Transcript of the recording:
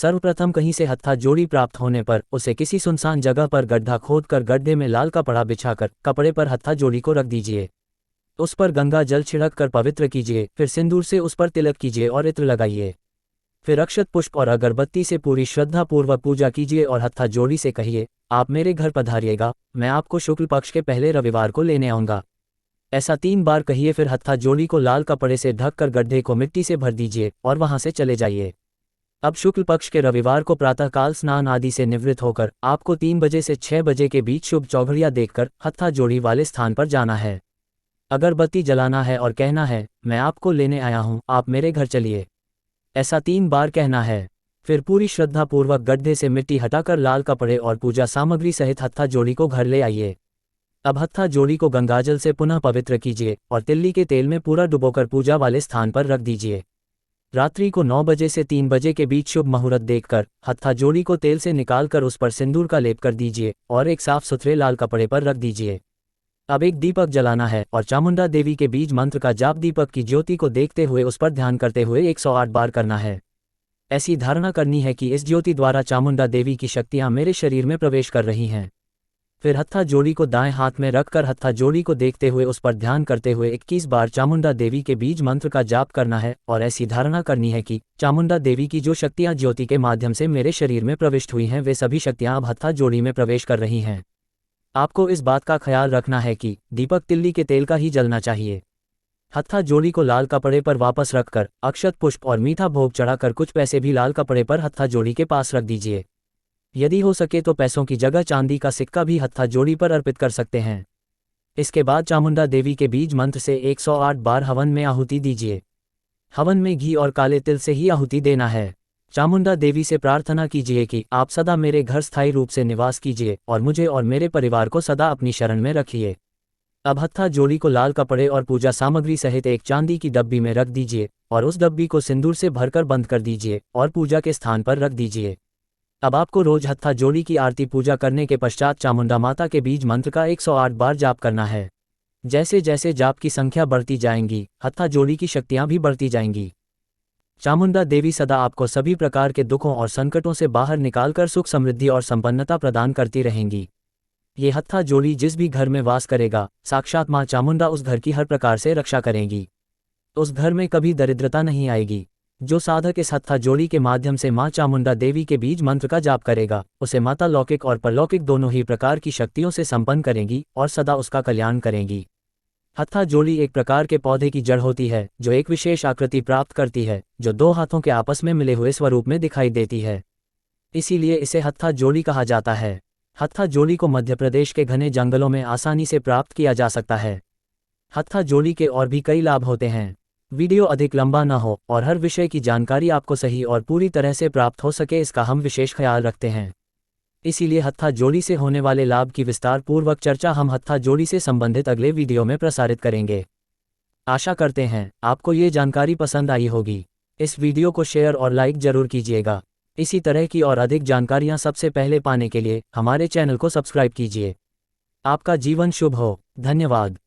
सर्वप्रथम कहीं से हत्था जोड़ी प्राप्त होने पर उसे किसी सुनसान जगह पर गड्ढा खोदकर गड्ढे में लाल कपड़ा बिछाकर कपड़े पर हत्था जोड़ी को रख दीजिए। उस पर गंगा जल छिड़क कर पवित्र कीजिए, फिर सिंदूर से उस पर तिलक कीजिए और इत्र लगाइए। फिर अक्षत पुष्प और अगरबत्ती से पूरी श्रद्धापूर्वक पूजा कीजिए और हत्था जोड़ी से कहिए, आप मेरे घर पधारिएगा, मैं आपको शुक्ल पक्ष के पहले रविवार को लेने आऊँगा। ऐसा 3 बार कहिए। फिर हत्था जोड़ी को लाल कपड़े से ढककर गड्ढे को मिट्टी से भर दीजिए और वहां से चले जाइए। अब शुक्ल पक्ष के रविवार को प्रातःकाल स्नान आदि से निवृत्त होकर आपको 3 बजे से 6 बजे के बीच शुभ चौघड़िया देखकर हत्था जोड़ी वाले स्थान पर जाना है। अगरबत्ती जलाना है और कहना है, मैं आपको लेने आया हूँ, आप मेरे घर चलिए। ऐसा 3 बार कहना है। फिर पूरी श्रद्धापूर्वक गड्ढे से मिट्टी हटाकर लाल कपड़े और पूजा सामग्री सहित हत्था जोड़ी को घर ले आइए। अब हत्था जोड़ी को गंगाजल से पुनः पवित्र कीजिए और तिल्ली के तेल में पूरा डुबोकर पूजा वाले स्थान पर रख दीजिए। रात्रि को 9 बजे से 3 बजे के बीच शुभ मुहूर्त देखकर हत्था जोड़ी को तेल से निकालकर उस पर सिंदूर का लेप कर दीजिए और एक साफ सुथरे लाल कपड़े पर रख दीजिए। अब एक दीपक जलाना है और चामुंडा देवी के बीज मंत्र का जाप दीपक की ज्योति को देखते हुए उस पर ध्यान करते हुए 108 बार करना है। ऐसी धारणा करनी है कि इस ज्योति द्वारा चामुंडा देवी की शक्तियां मेरे शरीर में प्रवेश कर रही हैं। फिर हत्था जोड़ी को दाएं हाथ में रखकर हत्था जोड़ी को देखते हुए उस पर ध्यान करते हुए 21 बार चामुंडा देवी के बीज मंत्र का जाप करना है और ऐसी धारणा करनी है कि चामुंडा देवी की जो शक्तियां ज्योति के माध्यम से मेरे शरीर में प्रविष्ट हुई हैं वे सभी शक्तियां अब हत्था जोड़ी में प्रवेश कर रही हैं। आपको इस बात का ख्याल रखना है कि दीपक तिल्ली के तेल का ही जलना चाहिए। हत्था जोड़ी को लाल कपड़े पर वापस रखकर अक्षत पुष्प और मीठा भोग चढ़ाकर कुछ पैसे भी लाल कपड़े पर हत्था जोड़ी के पास रख दीजिए। यदि हो सके तो पैसों की जगह चांदी का सिक्का भी हत्था जोड़ी पर अर्पित कर सकते हैं। इसके बाद चामुंडा देवी के बीज मंत्र से 108 बार हवन में आहुति दीजिए। हवन में घी और काले तिल से ही आहुति देना है। चामुंडा देवी से प्रार्थना कीजिए कि आप सदा मेरे घर स्थायी रूप से निवास कीजिए और मुझे और मेरे परिवार को सदा अपनी शरण में रखिए। अब हत्था जोड़ी को लाल कपड़े और पूजा सामग्री सहित एक चांदी की डब्बी में रख दीजिए और उस डब्बी को सिंदूर से भरकर बंद कर दीजिए और पूजा के स्थान पर रख दीजिए। अब आपको रोज हत्था जोड़ी की आरती पूजा करने के पश्चात चामुंडा माता के बीज मंत्र का 108 बार जाप करना है। जैसे जैसे जाप की संख्या बढ़ती जाएंगी हत्था जोड़ी की शक्तियां भी बढ़ती जाएंगी। चामुंडा देवी सदा आपको सभी प्रकार के दुखों और संकटों से बाहर निकालकर सुख समृद्धि और संपन्नता प्रदान करती रहेंगी। ये हत्था जोड़ी जिस भी घर में वास करेगा साक्षात माँ चामुंडा उस घर की हर प्रकार से रक्षा करेंगी। उस घर में कभी दरिद्रता नहीं आएगी। जो साधक इस हत्था जोड़ी के माध्यम से माँ चामुंडा देवी के बीज मंत्र का जाप करेगा उसे माता लौकिक और परलौकिक दोनों ही प्रकार की शक्तियों से संपन्न करेंगी और सदा उसका कल्याण करेंगी। हत्था जोड़ी एक प्रकार के पौधे की जड़ होती है जो एक विशेष आकृति प्राप्त करती है जो 2 हाथों के आपस में मिले हुए स्वरूप में दिखाई देती है। इसीलिए इसे हत्था जोड़ी कहा जाता है। हत्था जोड़ी को मध्य प्रदेश के घने जंगलों में आसानी से प्राप्त किया जा सकता है। हत्था जोड़ी के और भी कई लाभ होते हैं। वीडियो अधिक लंबा न हो और हर विषय की जानकारी आपको सही और पूरी तरह से प्राप्त हो सके इसका हम विशेष ख्याल रखते हैं। इसीलिए हत्था जोड़ी से होने वाले लाभ की विस्तार पूर्वक चर्चा हम हत्था जोड़ी से संबंधित अगले वीडियो में प्रसारित करेंगे। आशा करते हैं आपको ये जानकारी पसंद आई होगी। इस वीडियो को शेयर और लाइक जरूर कीजिएगा। इसी तरह की और अधिक जानकारियां सबसे पहले पाने के लिए हमारे चैनल को सब्सक्राइब कीजिए। आपका जीवन शुभ हो। धन्यवाद।